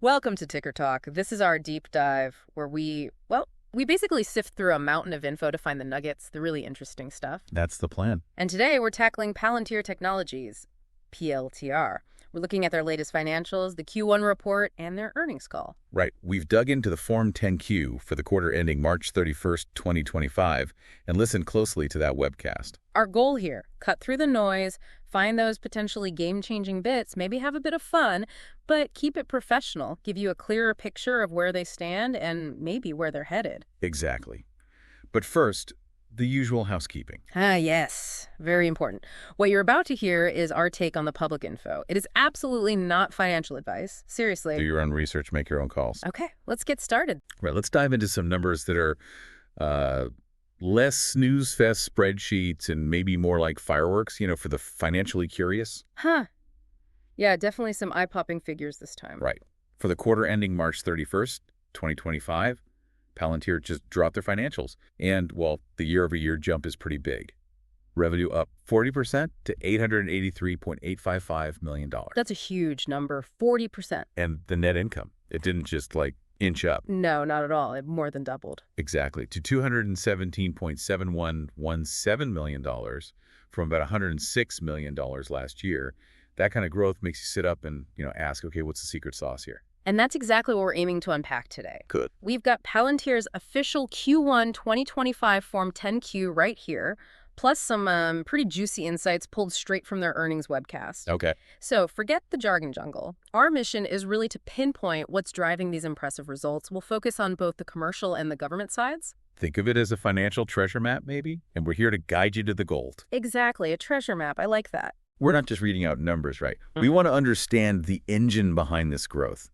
Welcome to TickerTalk. This is our deep dive where we basically sift through a mountain of info to find the nuggets, the really interesting stuff. That's the plan. And today we're tackling Palantir Technologies, PLTR. We're looking at their latest financials, the Q1 report, and their earnings call. Right. We've dug into the Form 10Q for the quarter ending March 31st, 2025, and listened closely to that webcast. Our goal here, cut through the noise, find those potentially game-changing bits, maybe have a bit of fun, but keep it professional, give you a clearer picture of where they stand and maybe where they're headed. Exactly. But first, the usual housekeeping. Yes. Very important. What you're about to hear is our take on the public info. It is absolutely not financial advice. Seriously. Do your own research, make your own calls. Okay, let's get started. Right, let's dive into some numbers that are less snooze fest spreadsheets and maybe more like fireworks, for the financially curious. Yeah, definitely some eye-popping figures this time. Right. For the quarter ending March 31st, 2025, Palantir just dropped their financials. And, well, the year-over-year jump is pretty big. Revenue up 40% to $883.855 million. That's a huge number, 40%. And the net income, it didn't just, inch up. No, not at all. It more than doubled. Exactly, to $217.7117 million from about $106 million last year. That kind of growth makes you sit up and, ask, okay, what's the secret sauce here? And that's exactly what we're aiming to unpack today. Good. We've got Palantir's official Q1 2025 Form 10Q right here, plus some pretty juicy insights pulled straight from their earnings webcast. Okay. So forget the jargon jungle. Our mission is really to pinpoint what's driving these impressive results. We'll focus on both the commercial and the government sides. Think of it as a financial treasure map, maybe? And we're here to guide you to the gold. Exactly, a treasure map. I like that. We're not just reading out numbers, right? We want to understand the engine behind this growth.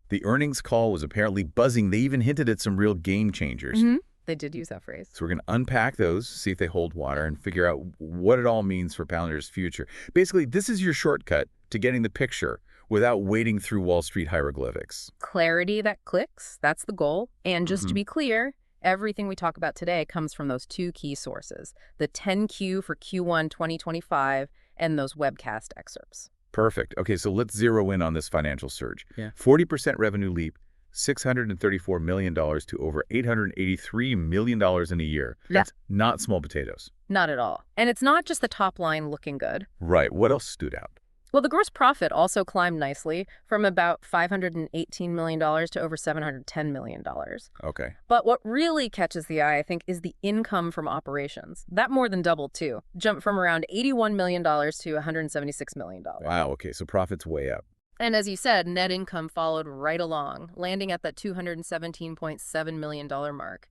The earnings call was apparently buzzing. They even hinted at some real game changers. They did use that phrase. So we're going to unpack those, see if they hold water, and figure out what it all means for Palantir's future. Basically, this is your shortcut to getting the picture without wading through Wall Street hieroglyphics. Clarity that clicks, that's the goal. And just to be clear, everything we talk about today comes from those two key sources, the 10Q for Q1 2025 and those webcast excerpts. Perfect. Okay, so let's zero in on this financial surge. Yeah. 40% revenue leap, $634 million to over $883 million in a year. That's not small potatoes. Not at all. And it's not just the top line looking good. Right. What else stood out? Well, the gross profit also climbed nicely from about $518 million to over $710 million. Okay. But what really catches the eye, I think, is the income from operations. That more than doubled, too. Jumped from around $81 million to $176 million. Wow. Okay. So profit's way up. And as you said, net income followed right along, landing at that $217.7 million mark.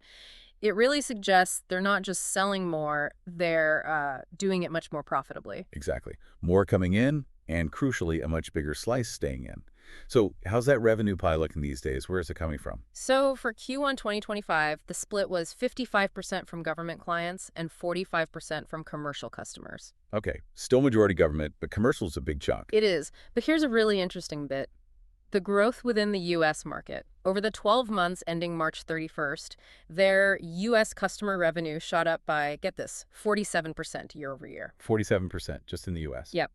It really suggests they're not just selling more, they're doing it much more profitably. Exactly. More coming in, and crucially, a much bigger slice staying in. So how's that revenue pie looking these days? Where is it coming from? So for Q1 2025, the split was 55% from government clients and 45% from commercial customers. Okay, still majority government, but commercial's a big chunk. It is. But here's a really interesting bit. The growth within the U.S. market. Over the 12 months ending March 31st, their U.S. customer revenue shot up by, get this, 47% year over year. 47% just in the U.S. Yep.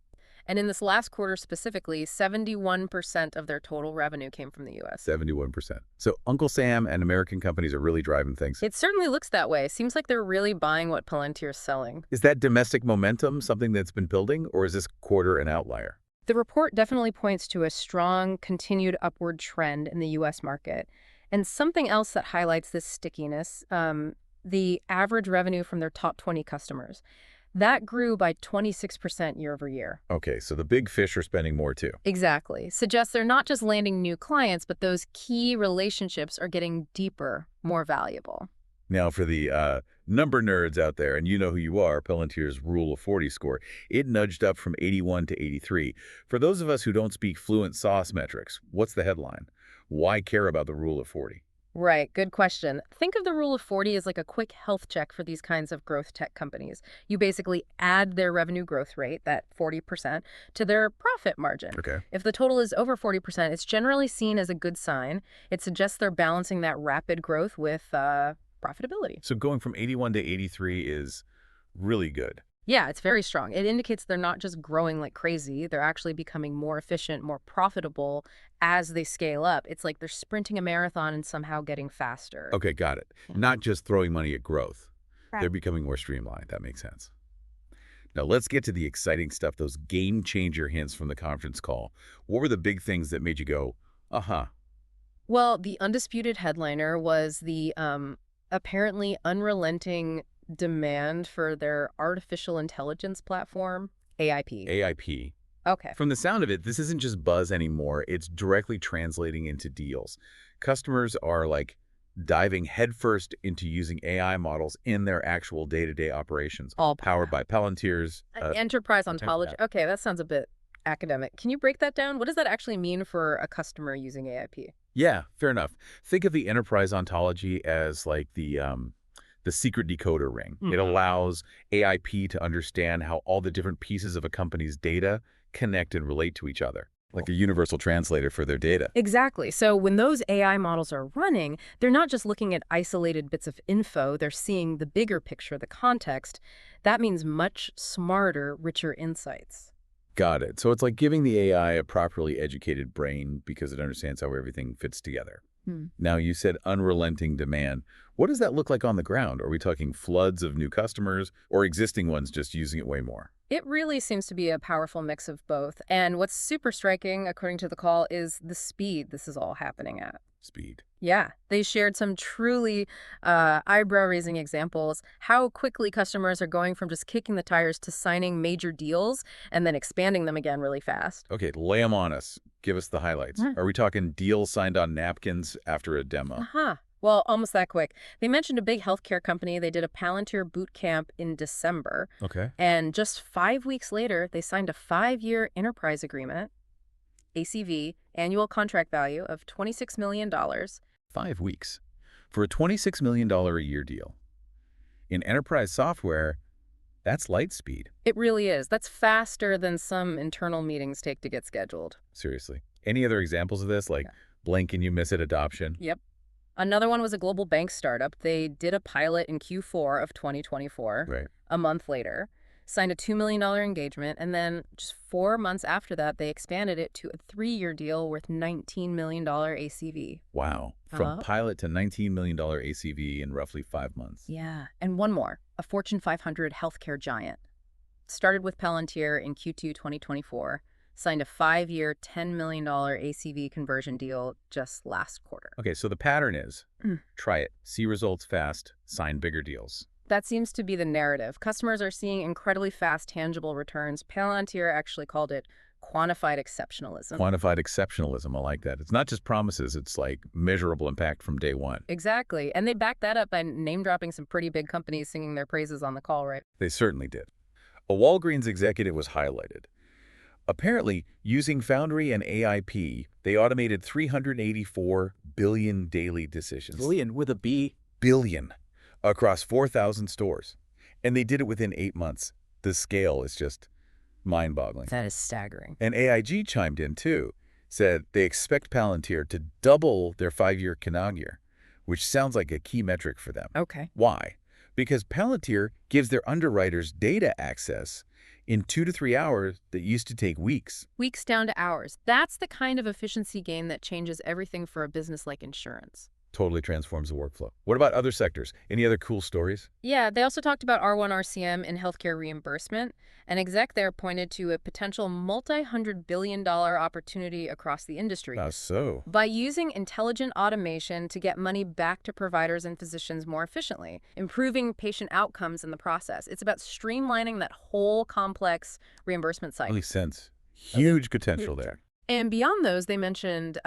And in this last quarter specifically, 71% of their total revenue came from the U.S. 71%. So Uncle Sam and American companies are really driving things. It certainly looks that way. Seems like they're really buying what Palantir's selling. Is that domestic momentum something that's been building, or is this quarter an outlier? The report definitely points to a strong, continued upward trend in the U.S. market. And something else that highlights this stickiness, the average revenue from their top 20 customers. That grew by 26% year over year. Okay, so the big fish are spending more too. Exactly. Suggests they're not just landing new clients, but those key relationships are getting deeper, more valuable. Now, for the number nerds out there, and you know who you are, Palantir's Rule of 40 score, it nudged up from 81 to 83. For those of us who don't speak fluent sauce metrics, what's the headline? Why care about the Rule of 40? Right, good question. Think of the Rule of 40 as like a quick health check for these kinds of growth tech companies. You basically add their revenue growth rate, that 40%, to their profit margin. Okay. If the total is over 40%, it's generally seen as a good sign. It suggests they're balancing that rapid growth with profitability. So going from 81 to 83 is really good. Yeah, it's very strong. It indicates they're not just growing like crazy. They're actually becoming more efficient, more profitable as they scale up. It's like they're sprinting a marathon and somehow getting faster. Okay, got it. Not just throwing money at growth. They're becoming more streamlined. That makes sense. Now let's get to the exciting stuff, those game changer hints from the conference call. What were the big things that made you go, uh-huh? Well, the undisputed headliner was the apparently unrelenting demand for their artificial intelligence platform, AIP. AIP. Okay. From the sound of it, this isn't just buzz anymore. It's directly translating into deals. Customers are like diving headfirst into using AI models in their actual day-to-day operations, All powered by Palantir's enterprise yeah. ontology. Okay, that sounds a bit academic. Can you break that down? What does that actually mean for a customer using AIP? Yeah, fair enough. Think of the enterprise ontology as like the secret decoder ring. It allows AIP to understand how all the different pieces of a company's data connect and relate to each other, like a universal translator for their data. Exactly. So when those AI models are running, they're not just looking at isolated bits of info, they're seeing the bigger picture, the context. That means much smarter, richer insights. Got it. So it's like giving the AI a properly educated brain because it understands how everything fits together. Hmm. Now, you said unrelenting demand. What does that look like on the ground? Are we talking floods of new customers or existing ones just using it way more? It really seems to be a powerful mix of both. And what's super striking, according to the call, is the speed this is all happening at. Speed. Yeah, they shared some truly eyebrow-raising examples, how quickly customers are going from just kicking the tires to signing major deals and then expanding them again really fast. Okay, lay them on us. Give us the highlights. Huh. Are we talking deals signed on napkins after a demo? Uh-huh. Well, almost that quick. They mentioned a big healthcare company. They did a Palantir boot camp in December, Okay. and just 5 weeks later, they signed a 5-year enterprise agreement, ACV, annual contract value of $26 million. 5 weeks. For a $26 million a year deal. In enterprise software, that's light speed. It really is. That's faster than some internal meetings take to get scheduled. Seriously. Any other examples of this, like Yeah. blink and you miss it adoption? Yep. Another one was a global bank startup. They did a pilot in Q4 of 2024. Right. A month later, signed a $2 million engagement, and then just 4 months after that, they expanded it to a 3-year deal worth $19 million ACV. Wow. From pilot to $19 million ACV in roughly 5 months. Yeah. And one more, a Fortune 500 healthcare giant. Started with Palantir in Q2 2024, signed a 5-year, $10 million ACV conversion deal just last quarter. Okay, so the pattern is try it, see results fast, sign bigger deals. That seems to be the narrative. Customers are seeing incredibly fast, tangible returns. Palantir actually called it quantified exceptionalism. Quantified exceptionalism, I like that. It's not just promises, it's like measurable impact from day one. Exactly. And they backed that up by name-dropping some pretty big companies singing their praises on the call, right? They certainly did. A Walgreens executive was highlighted. Apparently, using Foundry and AIP, they automated 384 billion daily decisions. Billion with a B. Billion. Across 4,000 stores. And they did it within 8 months. The scale is just mind-boggling. That is staggering. And AIG chimed in, too. Said they expect Palantir to double their 5-year CAGR, which sounds like a key metric for them. Okay. Why? Because Palantir gives their underwriters data access in 2 to 3 hours that used to take weeks. Weeks down to hours. That's the kind of efficiency gain that changes everything for a business like insurance. Totally transforms the workflow. What about other sectors? Any other cool stories? Yeah, they also talked about R1 RCM and healthcare reimbursement. An exec there pointed to a potential multi-hundred-billion-dollar opportunity across the industry. How so? By using intelligent automation to get money back to providers and physicians more efficiently, improving patient outcomes in the process. It's about streamlining that whole complex reimbursement cycle. Makes sense. Huge potential there. And beyond those, they mentioned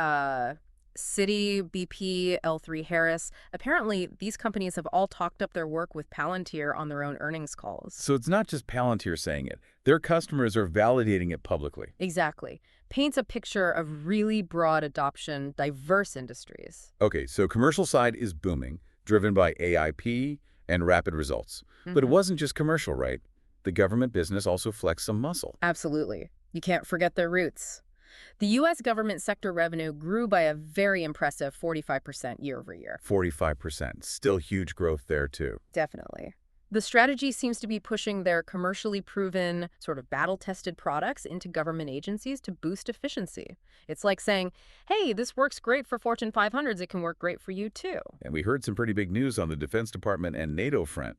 Citi, BP, L3 Harris. Apparently, these companies have all talked up their work with Palantir on their own earnings calls. So it's not just Palantir saying it. Their customers are validating it publicly. Exactly. Paints a picture of really broad adoption, diverse industries. Okay, so commercial side is booming, driven by AIP and rapid results. But it wasn't just commercial, right? The government business also flexed some muscle. Absolutely. You can't forget their roots. The U.S. government sector revenue grew by a very impressive 45% year over year. 45%. Still huge growth there, too. Definitely. The strategy seems to be pushing their commercially proven, sort of battle-tested products into government agencies to boost efficiency. It's like saying, hey, this works great for Fortune 500s, it can work great for you too. And we heard some pretty big news on the Defense Department and NATO front.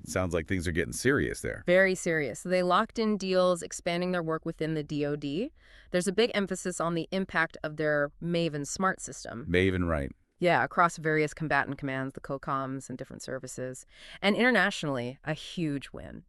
It sounds like things are getting serious there. Very serious. So they locked in deals expanding their work within the DoD. There's a big emphasis on the impact of their Maven smart system. Maven, right. Yeah, across various combatant commands, the COCOMs, and different services. And internationally, a huge win.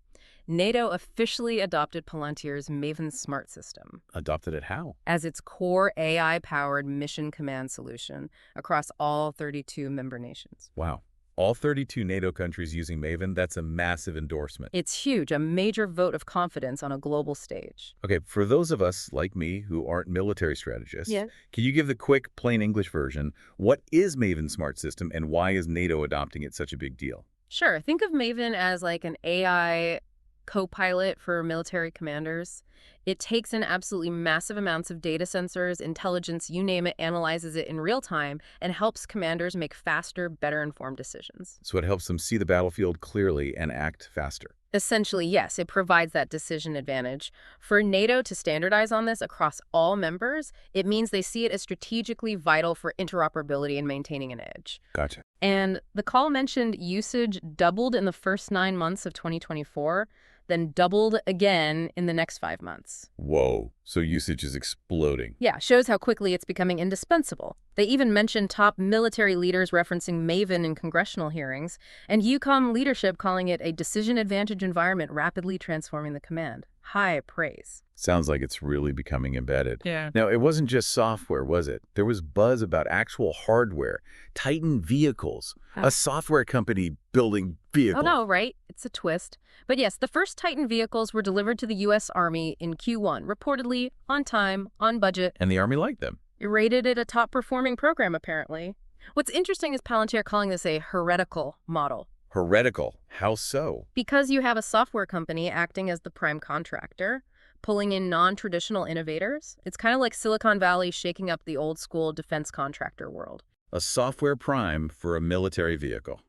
NATO officially adopted Palantir's Maven Smart System Adopted it how? as its core AI-powered mission command solution across all 32 member nations. Wow. All 32 NATO countries using Maven, that's a massive endorsement. It's huge, a major vote of confidence on a global stage. Okay, for those of us like me who aren't military strategists, Yeah. can you give the quick, plain English version? What is Maven Smart System and why is NATO adopting it such a big deal? Sure, think of Maven as like an AI co-pilot for military commanders. It takes in absolutely massive amounts of data sensors, intelligence, you name it, analyzes it in real time, and helps commanders make faster, better informed decisions. So it helps them see the battlefield clearly and act faster. Essentially, yes, it provides that decision advantage. For NATO to standardize on this across all members, it means they see it as strategically vital for interoperability and maintaining an edge. Gotcha. And the call mentioned usage doubled in the first 9 months of 2024, then doubled again in the next 5 months. Whoa, so usage is exploding. Yeah, shows how quickly it's becoming indispensable. They even mentioned top military leaders referencing Maven in congressional hearings, and EUCOM leadership calling it a decision advantage environment rapidly transforming the command. High praise. Sounds like it's really becoming embedded. Yeah. Now, it wasn't just software, was it? There was buzz about actual hardware. Titan Vehicles, a software company building vehicles. Oh, no, right? It's a twist. But yes, the first Titan vehicles were delivered to the U.S. Army in Q1, reportedly on time, on budget. And the Army liked them. It rated it a top-performing program, apparently. What's interesting is Palantir calling this a heretical model. Heretical. How so? Because you have a software company acting as the prime contractor, pulling in non-traditional innovators, it's kind of like Silicon Valley shaking up the old-school defense contractor world. A software prime for a military vehicle.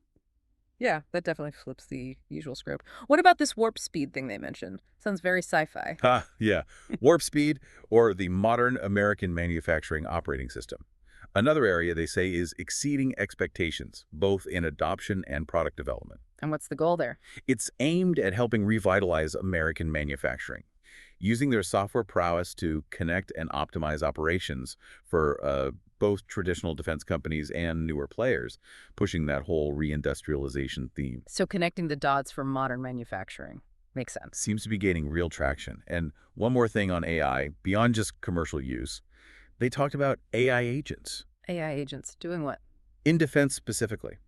Yeah, that definitely flips the usual script. What about this warp speed thing they mentioned? Sounds very sci-fi. Ha, yeah. Warp speed or the modern American manufacturing operating system. Another area they say is exceeding expectations, both in adoption and product development. And what's the goal there? It's aimed at helping revitalize American manufacturing, using their software prowess to connect and optimize operations for both traditional defense companies and newer players, pushing that whole reindustrialization theme. So connecting the dots for modern manufacturing. Makes sense. Seems to be gaining real traction. And one more thing on AI, beyond just commercial use, they talked about AI agents. AI agents doing what? In defense specifically,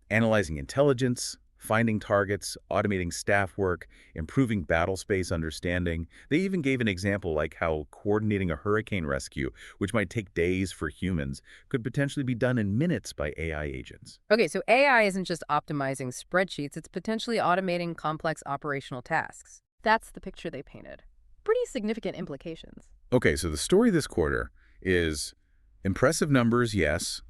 analyzing intelligence, finding targets, automating staff work, improving battle space understanding. They even gave an example like how coordinating a hurricane rescue, which might take days for humans, could potentially be done in minutes by AI agents. Okay, so AI isn't just optimizing spreadsheets, it's potentially automating complex operational tasks. That's the picture they painted. Pretty significant implications. Okay, so the story this quarter is impressive numbers, yes,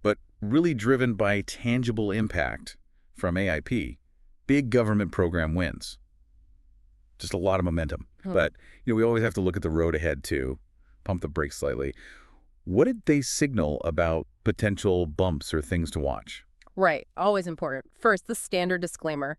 but really driven by tangible impact from AIP. Big government program wins. Just a lot of momentum. But, we always have to look at the road ahead too. Pump the brakes slightly. What did they signal about potential bumps or things to watch? Right, always important. First, the standard disclaimer.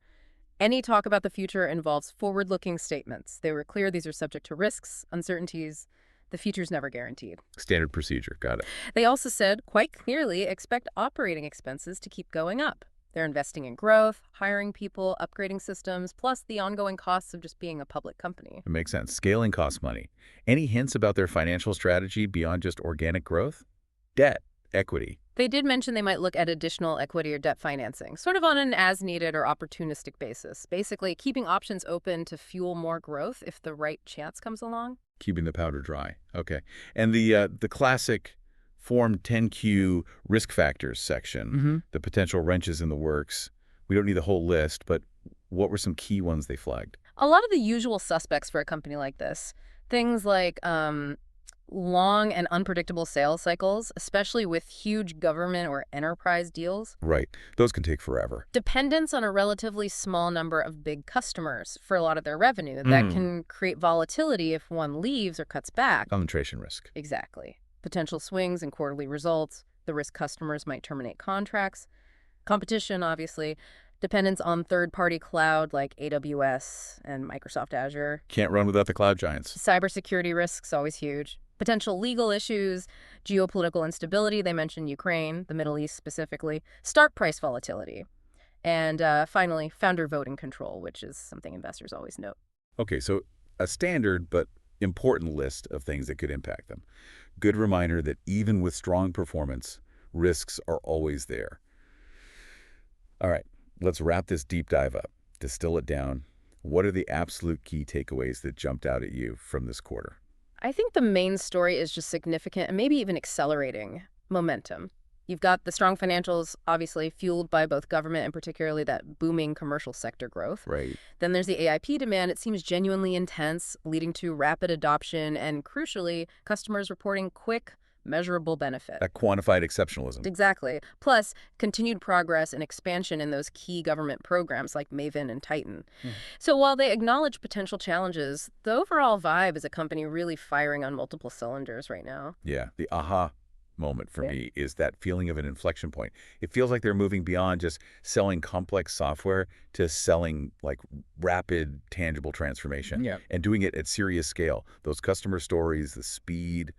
Any talk about the future involves forward-looking statements. They were clear these are subject to risks, uncertainties. The future's never guaranteed. Standard procedure. Got it. They also said, quite clearly, expect operating expenses to keep going up. They're investing in growth, hiring people, upgrading systems, plus the ongoing costs of just being a public company. It makes sense. Scaling costs money. Any hints about their financial strategy beyond just organic growth? Debt, equity. They did mention they might look at additional equity or debt financing, sort of on an as-needed or opportunistic basis, basically keeping options open to fuel more growth if the right chance comes along. Keeping the powder dry. Okay. And the classic Form 10Q risk factors section, the potential wrenches in the works. We don't need the whole list, but what were some key ones they flagged? A lot of the usual suspects for a company like this. Things like Long and unpredictable sales cycles, especially with huge government or enterprise deals. Right. Those can take forever. Dependence on a relatively small number of big customers for a lot of their revenue that Mm. can create volatility if one leaves or cuts back. Concentration risk. Exactly. Potential swings in quarterly results, the risk customers might terminate contracts. Competition, obviously. Dependence on third-party cloud like AWS and Microsoft Azure. Can't run without the cloud giants. Cybersecurity risks, always huge. Potential legal issues, geopolitical instability, they mentioned Ukraine, the Middle East specifically. Stock price volatility. And finally, founder voting control, which is something investors always note. Okay, so a standard but important list of things that could impact them. Good reminder that even with strong performance, risks are always there. All right, let's wrap this deep dive up, distill it down. What are the absolute key takeaways that jumped out at you from this quarter? I think the main story is just significant and maybe even accelerating momentum. You've got the strong financials, obviously, fueled by both government and particularly that booming commercial sector growth. Right. Then there's the AIP demand. It seems genuinely intense, leading to rapid adoption and, crucially, customers reporting quick, measurable benefit. That quantified exceptionalism. Exactly. Plus, continued progress and expansion in those key government programs like Maven and Titan. Hmm. So while they acknowledge potential challenges, the overall vibe is a company really firing on multiple cylinders right now. Yeah, the aha moment for Yeah. me is that feeling of an inflection point. It feels like they're moving beyond just selling complex software to selling like rapid, tangible transformation. Yeah. And doing it at serious scale. Those customer stories, the speed,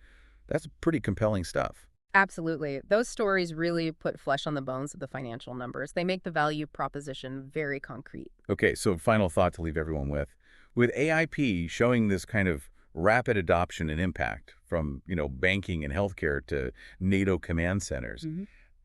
that's pretty compelling stuff. Absolutely. Those stories really put flesh on the bones of the financial numbers. They make the value proposition very concrete. Okay, so final thought to leave everyone with. With AIP showing this kind of rapid adoption and impact from, banking and healthcare to NATO command centers,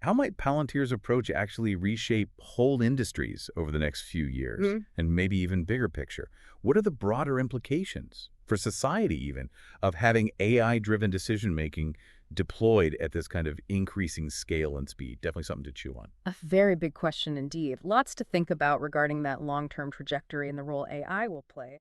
how might Palantir's approach actually reshape whole industries over the next few years? Mhm. And maybe even bigger picture? What are the broader implications for society even of having AI-driven decision-making deployed at this kind of increasing scale and speed? Definitely something to chew on. A very big question indeed. Lots to think about regarding that long-term trajectory and the role AI will play.